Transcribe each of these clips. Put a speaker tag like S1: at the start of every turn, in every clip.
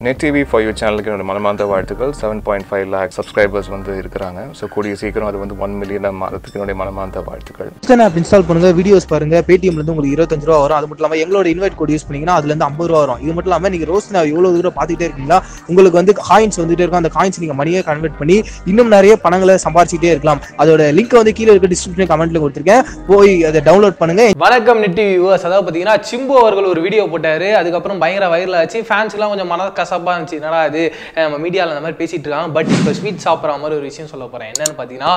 S1: Net TV for you சேனலுக்கு என்னோட மனமார்ந்த வாழ்த்துக்கள். 7.5 lakh சப்ஸ்கிரைபர்ஸ் வந்து இருக்கிறாங்க. ஸோ கூடிய சீக்கிரம் அது வந்து 1 million மாதத்துக்கு என்னுடைய மனமார்ந்த வாழ்த்துக்கள்.
S2: ஆப் இன்ஸ்டால் பண்ணுங்க, வீடியோஸ் பாருங்க. பேடிஎம்லேருந்து உங்களுக்கு 25 ரூபா வரும். அது மட்டும் இல்லாமல் எங்களோட இன்வைட் கோட் யூஸ் பண்ணீங்கன்னா அதுலேருந்து 50 ரூபா வரும். இது மட்டும் இல்லாமல் நீங்கள் ரோஸ் நான் எவ்வளோ தூரம் பார்த்துட்டே இருக்கீங்களா, உங்களுக்கு வந்து காயின்ஸ் வந்துட்டே இருக்கும். அந்த காயின்ஸ் நீங்கள் மணியை கன்வெர்ட் பண்ணி இன்னும் நிறைய பணங்களை சம்பாதிச்சிட்டே இருக்கலாம். அதோட லிங்க் வந்து கீழே இருக்க டிஸ்கிரிப்ஷன் கமெண்ட்ல கொடுத்துருக்கேன், போய் அதை டவுன்லோட் பண்ணுங்க.
S3: வணக்கம் நெட் டிவி வியூவர்ஸ். அதாவது பார்த்தீங்கன்னா சிம்பு அவர்கள் ஒரு வீடியோ போட்டாரு. அதுக்கப்புறம் பயங்கர வைரல் ஆச்சு. ஃபேன்ஸ்லாம் கொஞ்சம் மனக்கசப்பாக இருந்துச்சு, என்னடா இது நம்ம மீடியாவில் அந்த மாதிரி பேசிட்டு இருக்காங்க. பட் இப்போ ஸ்வீட் சாப்பிட்ற மாதிரி ஒரு விஷயம் சொல்ல போகிறேன். என்னன்னு பார்த்தீங்கன்னா,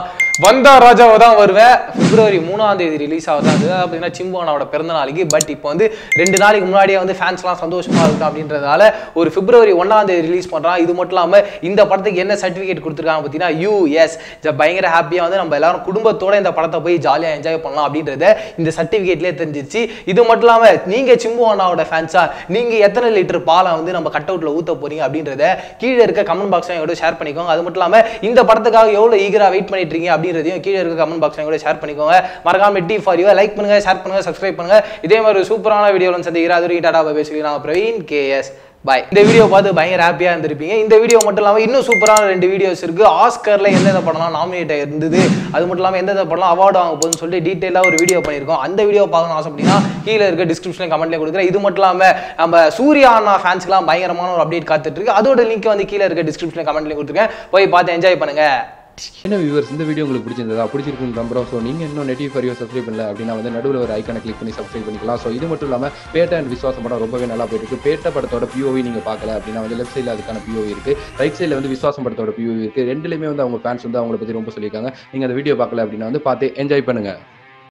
S3: வந்தா ராஜாவை தான் வருவேன். February 3 ரிலீஸ் ஆகுது. அது பார்த்தீங்கன்னா சிம்பு அண்ணாவோட பிறந்த நாளைக்கு. பட் இப்போ வந்து 2 நாளைக்கு முன்னாடியே வந்து ஃபேன்ஸ்லாம் சந்தோஷமா இருக்கும் அப்படின்றதால ஒரு February 1 ரிலீஸ் பண்ணுறான். இது மட்டும் இல்லாமல் இந்த படத்துக்கு என்ன சர்டிஃபிகேட் கொடுத்துருக்காங்க பார்த்தீங்கன்னா யூஎஸ். பயங்கர ஹாப்பியாக வந்து நம்ம எல்லாரும் குடும்பத்தோட இந்த படத்தை போய் ஜாலியாக என்ஜாய் பண்ணலாம் அப்படின்றத இந்த சர்டிஃபிகேட்லேயே தெரிஞ்சிச்சு. இது மட்டும் இல்லாமல் நீங்கள் சிம்பு அண்ணாவோட ஃபேன்ஸா, நீங்கள் எத்தனை லிட்டர் பாலை வந்து நம்ம கட் அவுட்டில் ஊற்ற போறீங்க அப்படின்றத கீழே இருக்க கமெண்ட் பாக்ஸ்ல எங்களோட ஷேர் பண்ணிக்கோங்க. அது மட்டும் இல்லாமல் இந்த படத்துக்காக எவ்வளோ ஈகரா வெயிட் பண்ணிட்டு இருக்கீங்க அப்படின்றதையும் கீழே இருக்க கமெண்ட் பாக்ஸ்ல எங்களோட ஷேர் பண்ணிக்கோங்க. மறக்காம டி ஃபார் யூ லைக் பண்ணுங்க, ஷேர் பண்ணுங்க, சப்ஸ்கிரைப் பண்ணுங்க. இதே மாதிரி ஒரு சூப்பரான வீடியோவில் சந்திக்கிறேன். அது வரைக்கும் டாடா பை பை. நான் பிரவீன் கேஎஸ். பாய். இந்த வீடியோ பார்த்து பயங்கர ஹாப்பியாக இருந்திருப்பீங்க. இந்த வீடியோ மட்டும் இல்லாமல் இன்னும் சூப்பரான 2 வீடியோஸ் இருக்கு. ஆஸ்கர்ல எந்தெந்த படம்லாம் நாமினேட் இருந்தது, அது மட்டும் இல்லாமல் எந்தெந்த படம்லாம் அவார்டு வாங்க போகுதுன்னு சொல்லிட்டு டீட்டெயிலாக ஒரு வீடியோ பண்ணியிருக்கோம். அந்த வீடியோ பார்க்கணும் ஆசைப்பட்டீங்கன்னா கீழே இருக்க டிஸ்கிரிப்ஷன் கமெண்ட்லேயே கொடுக்குறேன். இது மட்டும் இல்லாமல் நம்ம சூர்யா அண்ணா ஃபேன்ஸ்க்குலாம் பயங்கரமான ஒரு அப்டேட் காத்துட்டு இருக்கு. அதோட லிங்க் வந்து கீழே இருக்க டிஸ்கிரிப்ஷன் கமெண்ட்லேயே கொடுத்துருக்கேன். போய் பார்த்து என்ஜாய் பண்ணுங்க.
S4: என்ன வியூவர்ஸ், இந்த வீடியோ உங்களுக்கு பிடிச்சிருந்ததா? பிடிச்சிருக்குன்னு நம்புறோம். ஸோ நீங்கள் இன்னும் net TV for you subscribe பண்ணல அப்படின்னா வந்து நடுவில் ஒரு ஐக்கானை கிளிக் பண்ணி சப்ஸ்கிரைப் பண்ணிக்கலாம். ஸோ இது மட்டும் இல்லாமல் பேட்ட அண்ட் விஸ்வாசம் படம் ரொம்பவே நல்லா போயிருக்கு. பேட்ட படத்தோட பிஓவி நீங்கள் பார்க்கல அப்படின்னா வந்து லெஃப்ட் சைடில் அதுக்கான பிஓவி இருக்குது, ரைட் சைடில் வந்து விஸ்வாசம் படத்தோட பிஓவி இருக்குது. ரெண்டுலேயுமே வந்து அவங்க ஃபேன்ஸ் வந்து அவங்கள பற்றி ரொம்ப சொல்லியிருக்காங்க. நீங்கள் அந்த வீடியோ பார்க்கல அப்படின்னா வந்து பார்த்து என்ஜாய் பண்ணுங்கள்.